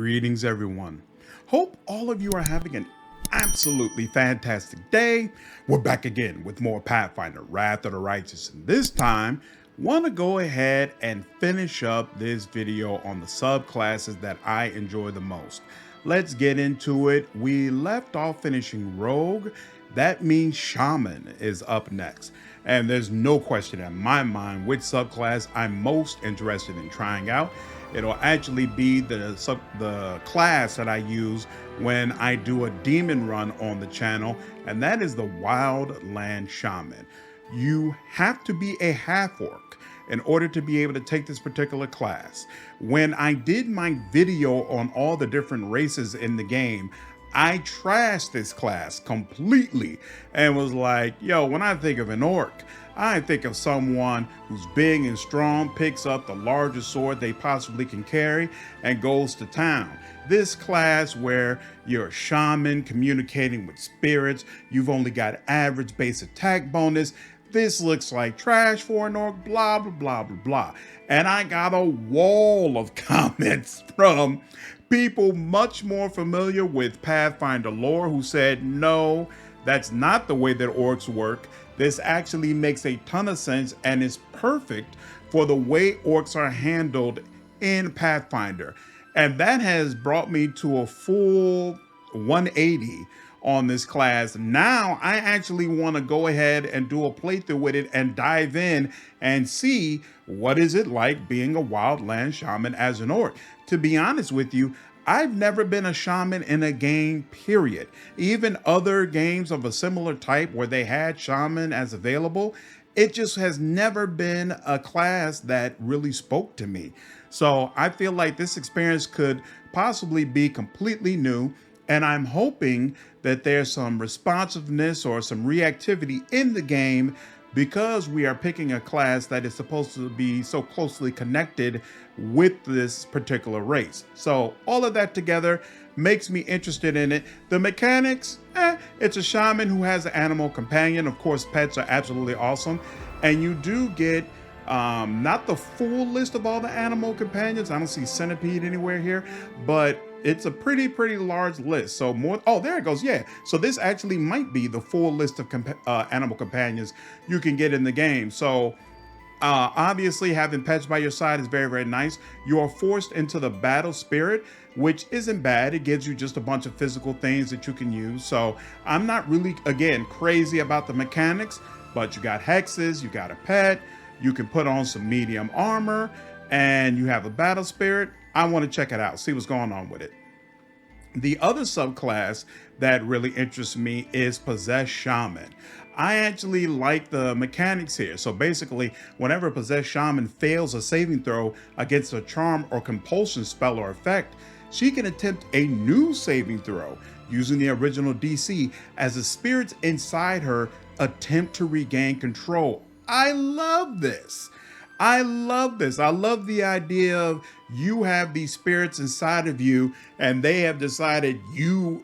Greetings, everyone. Hope all of you are having an absolutely fantastic day. We're back again with more Pathfinder, Wrath of the Righteous, and this time, want to go ahead and finish up this video on the subclasses that I enjoy the most. Let's get into it. We left off finishing Rogue. That means Shaman is up next. And there's no question in my mind which subclass I'm most interested in trying out. It'll actually be the class that I use when I do a demon run on the channel, and that is the Wildland Shaman. You have to be a half-orc in order to be able to take this particular class. When I did my video on all the different races in the game, I trashed this class completely and was like, yo, when I think of an orc, I think of someone who's big and strong, picks up the largest sword they possibly can carry, and goes to town. This class where you're a shaman communicating with spirits, you've only got average base attack bonus, this looks like trash for an orc, blah, blah, blah, blah, blah. And I got a wall of comments from people much more familiar with Pathfinder lore who said, no, that's not the way that orcs work. This actually makes a ton of sense and is perfect for the way orcs are handled in Pathfinder. And that has brought me to a full 180 on this class. Now I actually want to go ahead and do a playthrough with it and dive in and see what is it like being a wildland shaman as an orc. To be honest with you, I've never been a shaman in a game, period. Even other games of a similar type where they had shaman as available, it just has never been a class that really spoke to me. So I feel like this experience could possibly be completely new, and I'm hoping that there's some responsiveness or some reactivity in the game because we are picking a class that is supposed to be so closely connected with this particular race. So all of that together makes me interested in it. The mechanics, it's a shaman who has an animal companion. Of course, pets are absolutely awesome. And you do get not the full list of all the animal companions. I don't see centipede anywhere here, but it's a pretty large list. So more, oh, there it goes. Yeah. So this actually might be the full list of animal companions you can get in the game. So obviously having pets by your side is very nice. You are forced into the battle spirit, which isn't bad. It gives you just a bunch of physical things that you can use. So I'm not really, again, crazy about the mechanics, but you got hexes, you got a pet, you can put on some medium armor, and you have a battle spirit. I want to check it out, see what's going on with it. The other subclass that really interests me is Possessed Shaman. I actually like the mechanics here. So basically, whenever a Possessed Shaman fails a saving throw against a charm or compulsion spell or effect, she can attempt a new saving throw using the original DC as the spirits inside her attempt to regain control. I love this. I love this. I love the idea of you have these spirits inside of you and they have decided you're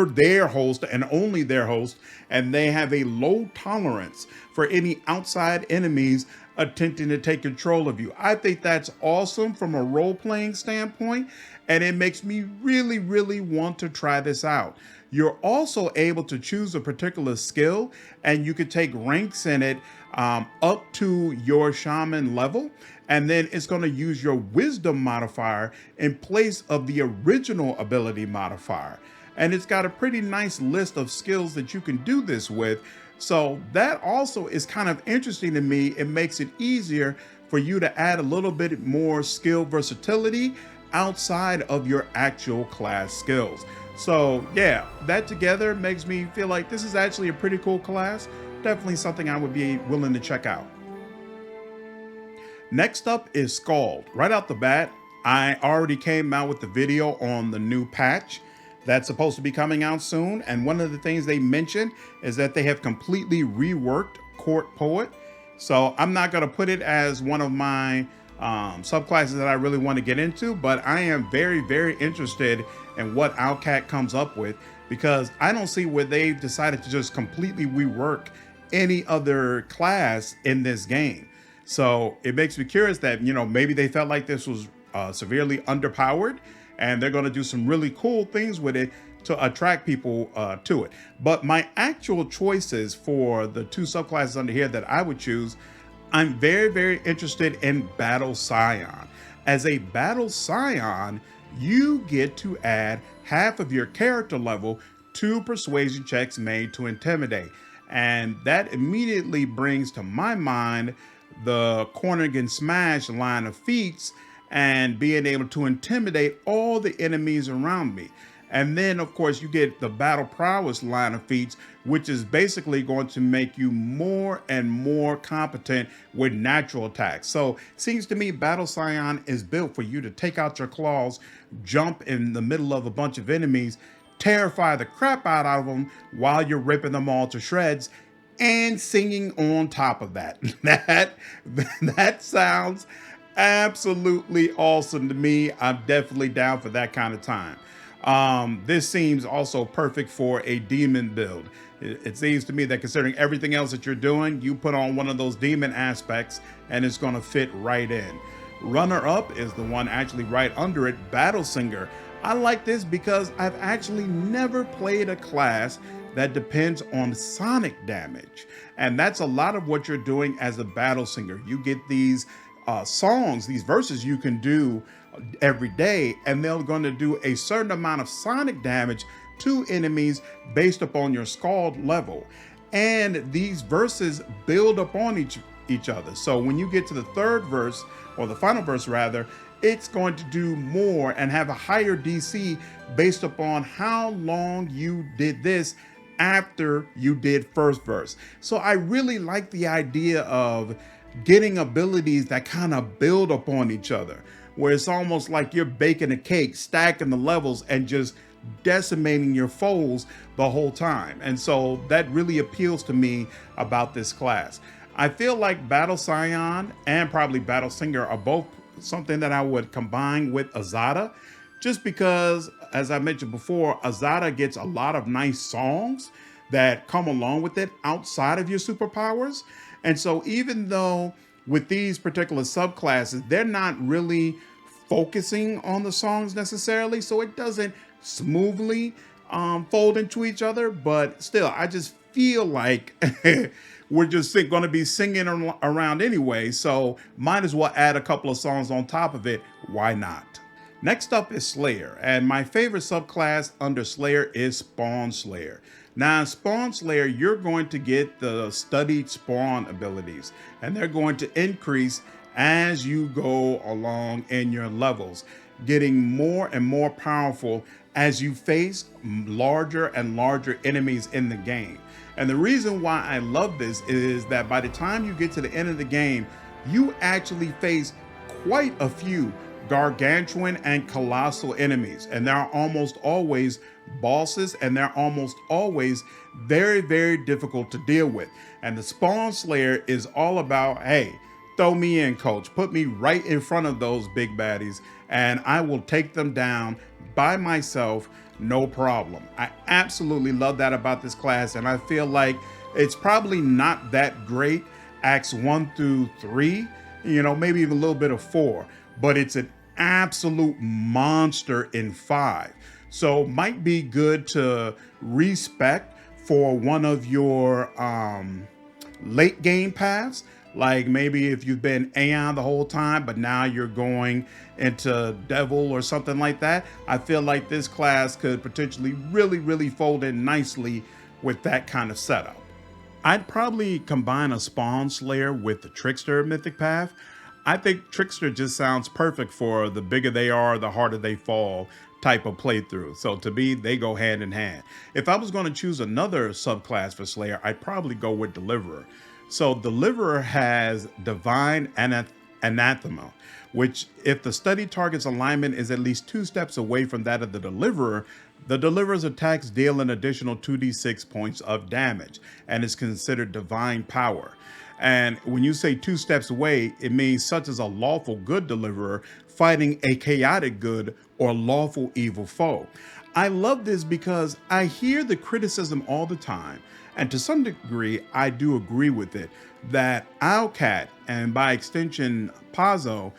their host and only their host, and they have a low tolerance for any outside enemies attempting to take control of you. I think that's awesome from a role-playing standpoint, and it makes me really want to try this out. You're also able to choose a particular skill, and you could take ranks in it up to your shaman level, and then it's going to use your wisdom modifier in place of the original ability modifier. And it's got a pretty nice list of skills that you can do this with. So that also is kind of interesting to me. It makes it easier for you to add a little bit more skill versatility outside of your actual class skills. So yeah, that together makes me feel like this is actually a pretty cool class. Definitely something I would be willing to check out. Next up is Skald. Right out the bat, I already came out with the video on the new patch that's supposed to be coming out soon. And one of the things they mentioned is that they have completely reworked Court Poet. So I'm not going to put it as one of my subclasses that I really want to get into, but I am very interested in what Owlcat comes up with, because I don't see where they've decided to just completely rework any other class in this game. So it makes me curious that, you know, maybe they felt like this was severely underpowered, and they're going to do some really cool things with it to attract people to it. But my actual choices for the two subclasses under here that I would choose, I'm very, very interested in Battle Scion. As a Battle Scion, you get to add half of your character level to persuasion checks made to intimidate. And that immediately brings to my mind the cornering and smash line of feats and being able to intimidate all the enemies around me. And then, of course, you get the battle prowess line of feats, which is basically going to make you more and more competent with natural attacks. So it seems to me Battle Scion is built for you to take out your claws, jump in the middle of a bunch of enemies, terrify the crap out of them while you're ripping them all to shreds, and singing on top of that. That sounds absolutely awesome to me. I'm definitely down for that kind of time. This seems also perfect for a demon build. It seems to me that considering everything else that you're doing, you put on one of those demon aspects and it's going to fit right in. Runner up is the one actually right under it, Battle Singer. I like this because I've actually never played a class that depends on sonic damage. And that's a lot of what you're doing as a Battle Singer. You get these songs, these verses you can do every day, and they're going to do a certain amount of sonic damage to enemies based upon your Skald level. And these verses build upon each other. So when you get to the third verse, or the final verse rather, it's going to do more and have a higher DC based upon how long you did this after you did first verse. So I really like the idea of getting abilities that kind of build upon each other, where it's almost like you're baking a cake, stacking the levels and just decimating your foes the whole time. And so that really appeals to me about this class. I feel like Battle Scion and probably Battle Singer are both something that I would combine with Azada, just because, as I mentioned before, Azada gets a lot of nice songs that come along with it outside of your superpowers. And so even though with these particular subclasses, they're not really focusing on the songs necessarily, so it doesn't smoothly fold into each other, but still, I just feel like we're just going to be singing around anyway, so might as well add a couple of songs on top of it. Why not? Next up is Slayer, and my favorite subclass under Slayer is Spawn Slayer. Now, in Spawn Slayer, you're going to get the studied spawn abilities, and they're going to increase as you go along in your levels, getting more and more powerful as you face larger and larger enemies in the game. And the reason why I love this is that by the time you get to the end of the game, you actually face quite a few gargantuan and colossal enemies, and they're almost always bosses, and they're almost always very, very difficult to deal with. And the Spawn Slayer is all about, hey, throw me in, coach, put me right in front of those big baddies and I will take them down by myself, no problem. I absolutely love that about this class, and I feel like it's probably not that great acts 1 through 3, you know, maybe even a little bit of 4, but it's an absolute monster in 5. So might be good to respec for one of your late game paths, like maybe if you've been Aeon the whole time, but now you're going into Devil or something like that. I feel like this class could potentially really fold in nicely with that kind of setup. I'd probably combine a Spawn Slayer with the Trickster Mythic Path. I think Trickster just sounds perfect for the bigger they are, the harder they fall type of playthrough. So to me, they go hand in hand. If I was going to choose another subclass for Slayer, I'd probably go with Deliverer. So Deliverer has Divine Anathema, which if the study target's alignment is at least 2 steps away from that of the Deliverer's attacks deal an additional 2d6 points of damage and is considered divine power. And when you say 2 steps away, it means such as a lawful good deliverer fighting a chaotic good or lawful evil foe. I love this because I hear the criticism all the time, and to some degree, I do agree with it, that Owlcat, and by extension Paizo,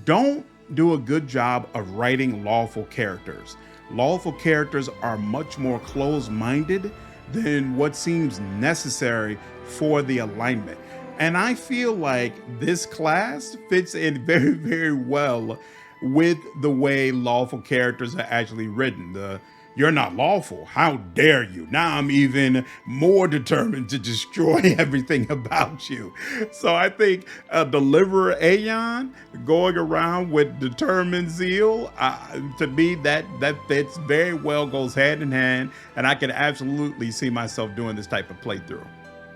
don't do a good job of writing lawful characters. Lawful characters are much more closed-minded than what seems necessary for the alignment. And I feel like this class fits in very, very well with the way lawful characters are actually written. You're not lawful. How dare you? Now I'm even more determined to destroy everything about you. So I think Deliverer Aeon going around with determined zeal, to me, that fits very well, goes hand in hand, and I can absolutely see myself doing this type of playthrough.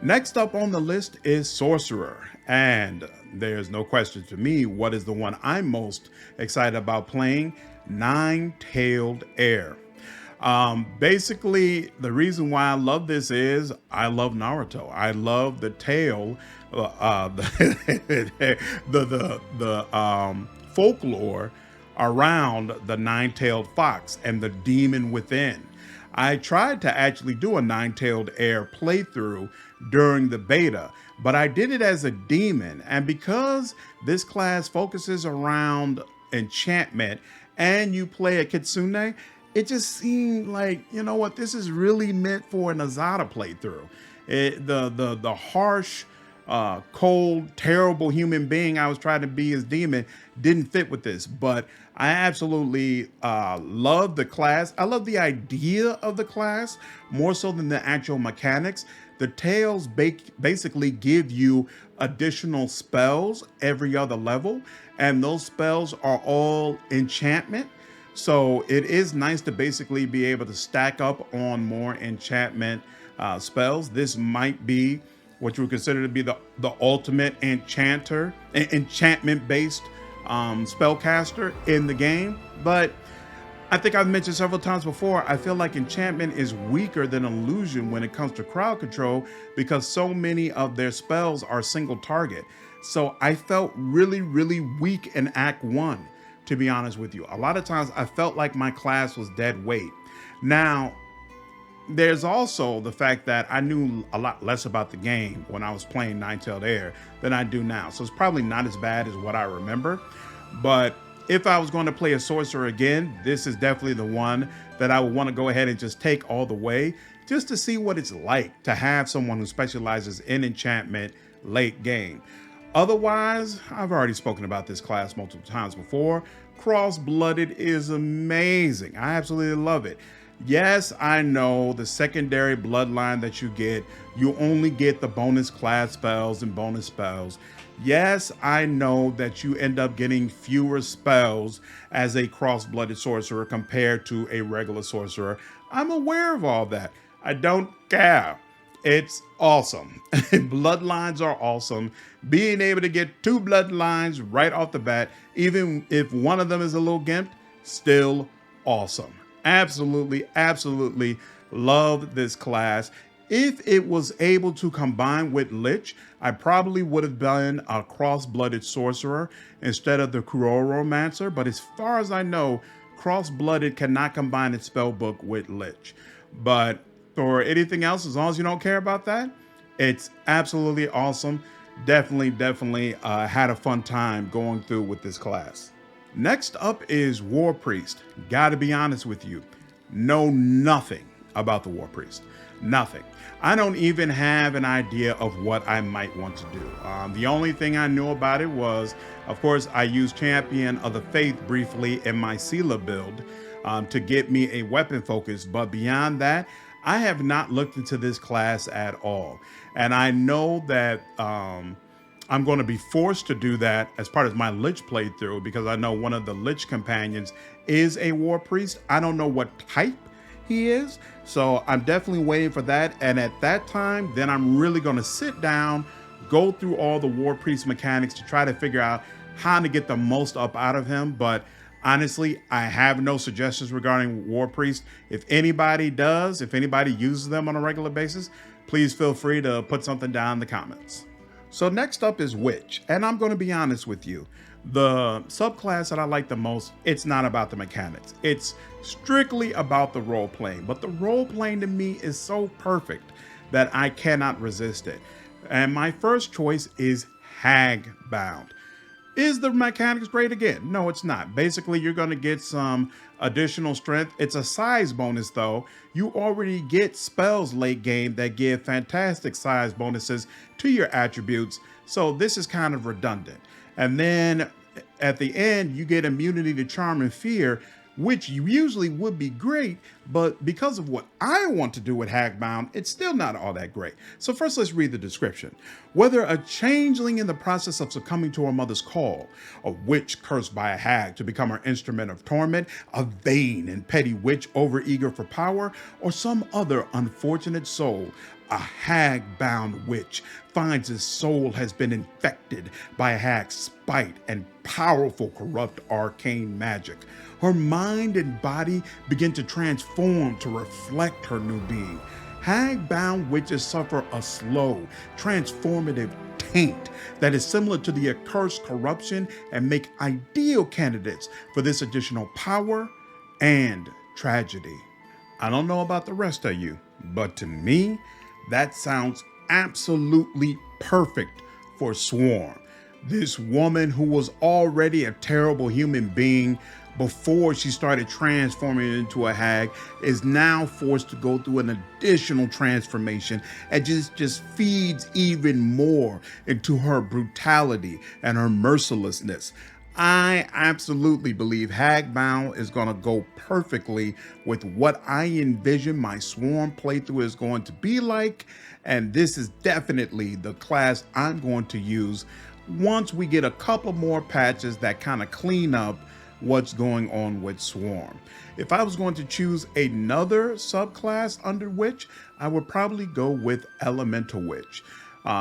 Next up on the list is Sorcerer, and there's no question to me what is the one I'm most excited about playing: Nine-Tailed Heir. Basically, the reason why I love this is I love Naruto. I love the tale, the folklore around the nine-tailed fox and the demon within. I tried to actually do a Nine-Tailed Heir playthrough during the beta, but I did it as a demon. And because this class focuses around enchantment and you play a kitsune, it just seemed like, you know what, this is really meant for an Azada playthrough. The harsh, cold, terrible human being I was trying to be as demon didn't fit with this, but I absolutely love the class. I love the idea of the class more so than the actual mechanics. The tales basically give you additional spells every other level, and those spells are all enchantment. So it is nice to basically be able to stack up on more enchantment spells. This might be what you would consider to be the ultimate enchantment-based spellcaster in the game. But I think I've mentioned several times before, I feel like enchantment is weaker than illusion when it comes to crowd control because so many of their spells are single target. So I felt really, really weak in Act 1. To be honest with you, a lot of times I felt like my class was dead weight. Now, there's also the fact that I knew a lot less about the game when I was playing Nine-Tailed Heir than I do now. So it's probably not as bad as what I remember. But if I was going to play a sorcerer again, this is definitely the one that I would want to go ahead and just take all the way, just to see what it's like to have someone who specializes in enchantment late game. Otherwise, I've already spoken about this class multiple times before. Cross-Blooded is amazing. I absolutely love it. Yes, I know the secondary bloodline that you get, you only get the bonus class spells and bonus spells. Yes, I know that you end up getting fewer spells as a cross-blooded sorcerer compared to a regular sorcerer. I'm aware of all that. I don't care. It's awesome. Bloodlines are awesome. Being able to get 2 bloodlines right off the bat, even if one of them is a little gimped, still awesome. Absolutely, absolutely love this class. If it was able to combine with Lich, I probably would have been a cross-blooded sorcerer instead of the Kuroromancer, but as far as I know, cross-blooded cannot combine its spellbook with Lich. But for anything else, as long as you don't care about that, it's absolutely awesome. Definitely had a fun time going through with this class. Next up is Warpriest. Gotta be honest with you, know nothing about the Warpriest. Nothing. I don't even have an idea of what I might want to do. The only thing I knew about it was, of course, I used Champion of the Faith briefly in my Sela build to get me a weapon focus, but beyond that, I have not looked into this class at all. And I know that I'm going to be forced to do that as part of my Lich playthrough because I know one of the Lich companions is a Warpriest. I don't know what type he is, so I'm definitely waiting for that. And at that time, then I'm really going to sit down, go through all the Warpriest mechanics to try to figure out how to get the most up out of him. But honestly, I have no suggestions regarding Warpriest. If anybody does, if anybody uses them on a regular basis, please feel free to put something down in the comments. So next up is Witch, and I'm going to be honest with you. The subclass that I like the most, it's not about the mechanics. It's strictly about the role playing, but the role playing to me is so perfect that I cannot resist it. And my first choice is Hagbound. Is the mechanics great again? No, it's not. Basically, you're going to get some additional strength. It's a size bonus, though. You already get spells late game that give fantastic size bonuses to your attributes. So this is kind of redundant. And then at the end, you get immunity to charm and fear, which usually would be great, but because of what I want to do with Hagbound, it's still not all that great. So first, let's read the description. Whether a changeling in the process of succumbing to her mother's call, a witch cursed by a hag to become her instrument of torment, a vain and petty witch overeager for power, or some other unfortunate soul, a hag-bound witch finds his soul has been infected by a hag's spite and powerful corrupt arcane magic. Her mind and body begin to transform to reflect her new being. Hag-bound witches suffer a slow, transformative taint that is similar to the accursed corruption and make ideal candidates for this additional power and tragedy. I don't know about the rest of you, but to me, that sounds absolutely perfect for Swarm. This woman who was already a terrible human being before she started transforming into a hag is now forced to go through an additional transformation and just feeds even more into her brutality and her mercilessness. I absolutely believe Hagbound is going to go perfectly with what I envision my Swarm playthrough is going to be like, and this is definitely the class I'm going to use once we get a couple more patches that kind of clean up what's going on with Swarm. If I was going to choose another subclass under Witch, I would probably go with Elemental Witch.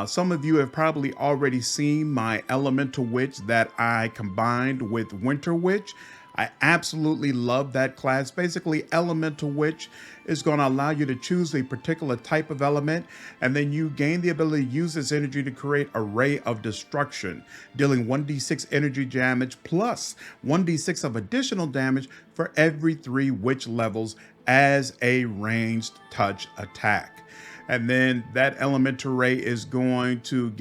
Some of you have probably already seen my Elemental Witch that I combined with Winter Witch. I absolutely love that class. Basically, Elemental Witch is going to allow you to choose a particular type of element, and then you gain the ability to use this energy to create a ray of destruction, dealing 1d6 energy damage plus 1d6 of additional damage for every 3 witch levels as a ranged touch attack. And then that elemental ray is going to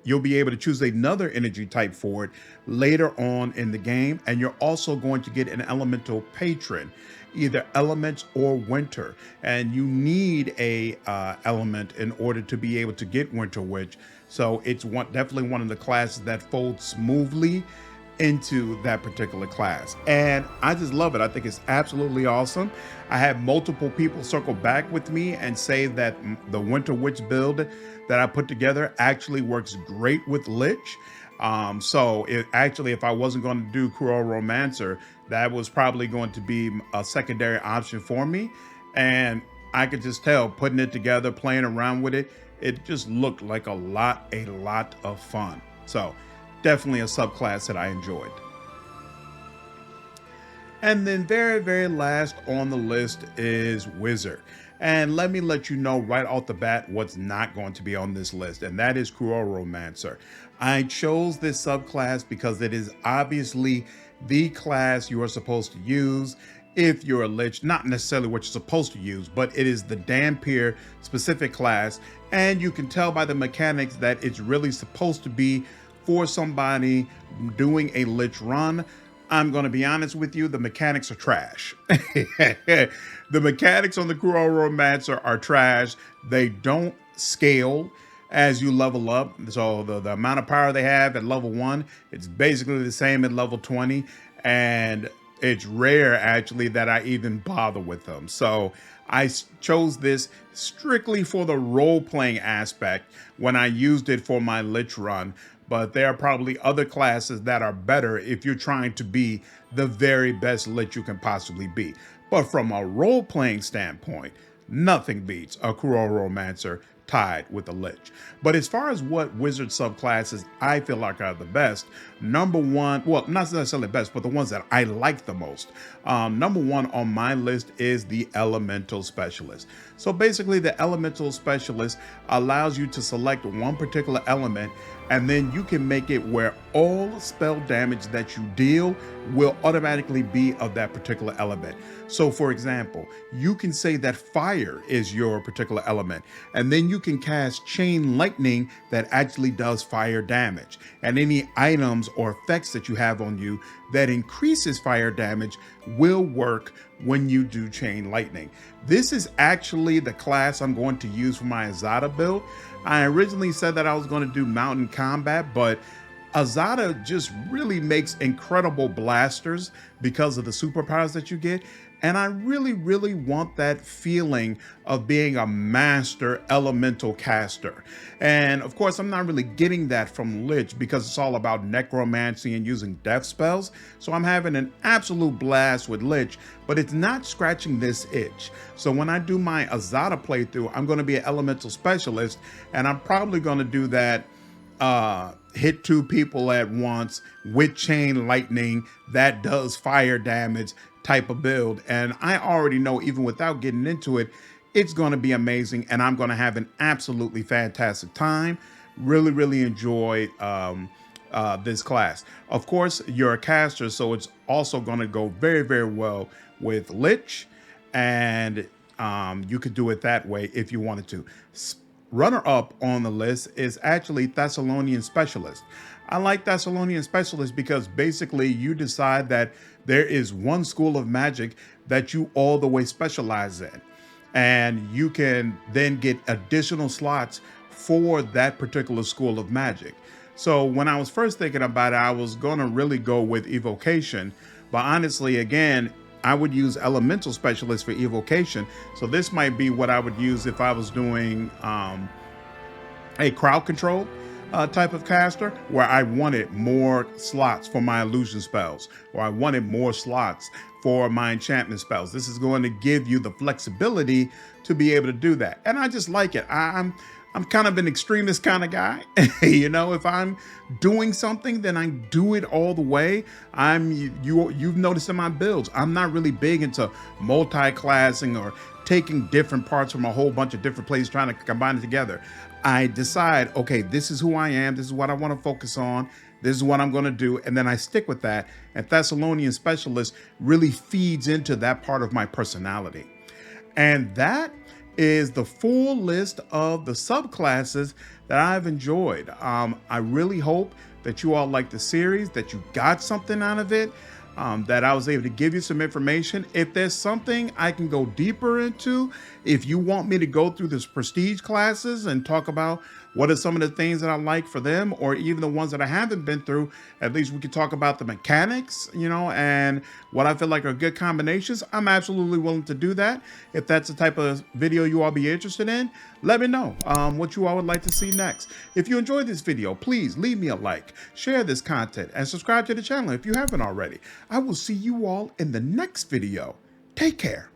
you'll be able to choose another energy type for it later on in the game. And you're also going to get an elemental patron, either elements or winter. And you need a element in order to be able to get Winter Witch. So it's definitely one of the classes that folds smoothly into that particular class. And I just love it. I think it's absolutely awesome. I had multiple people circle back with me and say that the Winter Witch build that I put together actually works great with Lich. So if I wasn't going to do Cruel Romancer, that was probably going to be a secondary option for me. And I could just tell, putting it together, playing around with it, it just looked like a lot of fun. So definitely a subclass that I enjoyed. And then very last on the list is Wizard. And let me let you know right off the bat what's not going to be on this list, and that is Cruel Romancer. I chose this subclass because it is obviously the class you are supposed to use if you're a Lich, not necessarily what you're supposed to use, but it is the Dhampir specific class. And you can tell by the mechanics that it's really supposed to be for somebody doing a Lich run. I'm going to be honest with you, the mechanics are trash. The mechanics on the Cruel Romancer are trash. They don't scale as you level up. So the amount of power they have at level 1, it's basically the same at level 20. And it's rare actually that I even bother with them. So I chose this strictly for the role-playing aspect when I used it for my Lich run. But there are probably other classes that are better if you're trying to be the very best Lich you can possibly be. But from a role-playing standpoint, nothing beats a Cruel Romancer tied with a Lich. But as far as what Wizard subclasses I feel like are the best, number one, well, not necessarily the best, but the ones that I like the most. Number one on my list is the Elemental Specialist. So basically the Elemental Specialist allows you to select one particular element and then you can make it where all spell damage that you deal will automatically be of that particular element. So for example, you can say that fire is your particular element, and then you can cast chain lightning that actually does fire damage. And any items or effects that you have on you that increases fire damage will work when you do chain lightning. This is actually the class I'm going to use for my Azada build. I originally said that I was going to do mountain combat, but Azada just really makes incredible blasters because of the superpowers that you get. And I really want that feeling of being a master elemental caster. And of course, I'm not really getting that from Lich because it's all about necromancy and using death spells. So I'm having an absolute blast with Lich, but it's not scratching this itch. So when I do my Azada playthrough, I'm going to be an elemental specialist, and I'm probably going to do that hit 2 people at once with chain lightning that does fire damage type of build. And I already know, even without getting into it, it's going to be amazing, and I'm going to have an absolutely fantastic time. Really enjoy this class. Of course, you're a caster, so it's also going to go very well with Lich, and you could do it that way if you wanted to. Runner up on the list is actually Thessalonian Specialist. I like Thessalonian Specialist because basically you decide that there is one school of magic that you all the way specialize in, and you can then get additional slots for that particular school of magic. So when I was first thinking about it, I was going to really go with evocation, but honestly, again, I would use elemental specialist for evocation. So this might be what I would use if I was doing a crowd control type of caster, where I wanted more slots for my illusion spells, or I wanted more slots for my enchantment spells. This is going to give you the flexibility to be able to do that. And I just like it. I'm kind of an extremist kind of guy. You know, if I'm doing something, then I do it all the way. You've noticed in my builds, I'm not really big into multi-classing or taking different parts from a whole bunch of different places, trying to combine it together. I decide, okay, this is who I am. This is what I want to focus on. This is what I'm going to do. And then I stick with that. And Thessalonian Specialist really feeds into that part of my personality. And that is the full list of the subclasses that I've enjoyed. I really hope that you all like the series, that you got something out of it, that I was able to give you some information. If there's something I can go deeper into, if you want me to go through this prestige classes and talk about what are some of the things that I like for them, or even the ones that I haven't been through, at least we could talk about the mechanics, you know, and what I feel like are good combinations, I'm absolutely willing to do that. If that's the type of video you all be interested in, let me know what you all would like to see next. If you enjoyed this video, please leave me a like, share this content, and subscribe to the channel if you haven't already. I will see you all in the next video. Take care.